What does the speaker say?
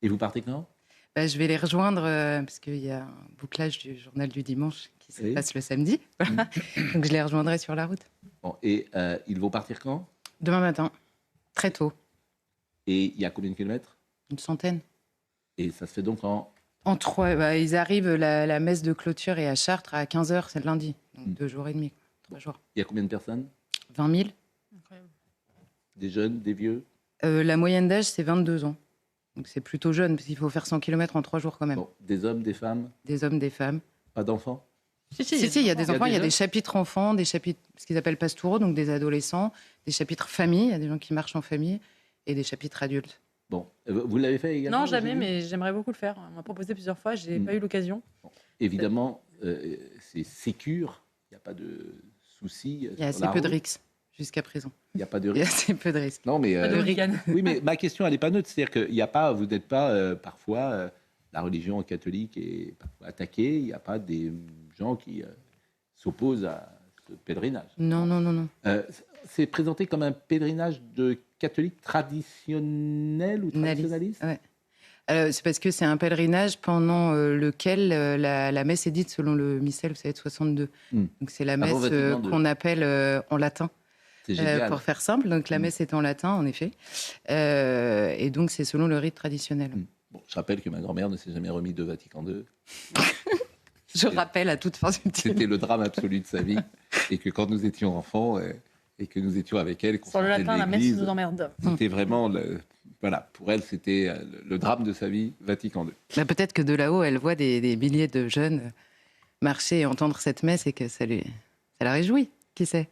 Et vous partez quand? Je vais les rejoindre parce qu'il y a un bouclage du journal du dimanche qui se Oui. passe le samedi. Voilà. Donc je les rejoindrai sur la route. Bon, et ils vont partir quand? Demain matin, très tôt, Et il y a combien de kilomètres? une centaine. Et ça se fait donc en... En trois, ils arrivent, la messe de clôture est à Chartres à 15h, c'est le lundi. Donc Mm. 2 jours et demi, 3 jours. Il y a combien de personnes? 20 000. Incroyable. Des jeunes, des vieux? La moyenne d'âge, c'est 22 ans. Donc c'est plutôt jeune, parce qu'il faut faire 100 km en 3 jours quand même. Bon, des hommes, des femmes? Des hommes, des femmes. Pas d'enfants? Si, il y a des enfants, il y a jeunes? des chapitres enfants, des chapitres, ce qu'ils appellent pastouraux, donc des adolescents, des chapitres famille, il y a des gens qui marchent en famille, et des chapitres adultes. Bon, vous l'avez fait également? Non, jamais, Julie? mais j'aimerais beaucoup le faire. On m'a proposé plusieurs fois, j'ai pas eu l'occasion. Bon, évidemment, c'est sécure, il n'y a pas de soucis. Il y a assez peu de risques jusqu'à présent. Il n'y a pas de Il y a risques. assez peu de risques. Non, mais... Pas de ricane. oui, mais ma question, elle n'est pas neutre. C'est-à-dire qu'il n'y a pas, vous n'êtes pas parfois, la religion catholique est parfois attaquée. Il n'y a pas des gens qui s'opposent à ce pèlerinage. Non. C'est présenté comme un pèlerinage de catholiques traditionnels ou traditionnalistes? Ouais. C'est parce que c'est un pèlerinage pendant lequel la messe est dite selon le missel, vous savez, de 62. Donc c'est la messe Vatican II. qu'on appelle en latin. C'est génial. Pour faire simple, donc la messe est en latin, en effet. Et donc, c'est selon le rite traditionnel. Bon, je rappelle que ma grand-mère ne s'est jamais remise de Vatican II. Je rappelle à toute fin utile. C'était le drame absolu de sa vie. Et que quand nous étions enfants et que nous étions avec elle, qu'on Sur le sortait de latin, la messe l'église, nous emmerde. c'était vraiment... voilà, pour elle, c'était le drame de sa vie, Vatican II. Peut-être que de là-haut, elle voit des milliers de jeunes marcher et entendre cette messe et que ça la réjouit. Qui sait?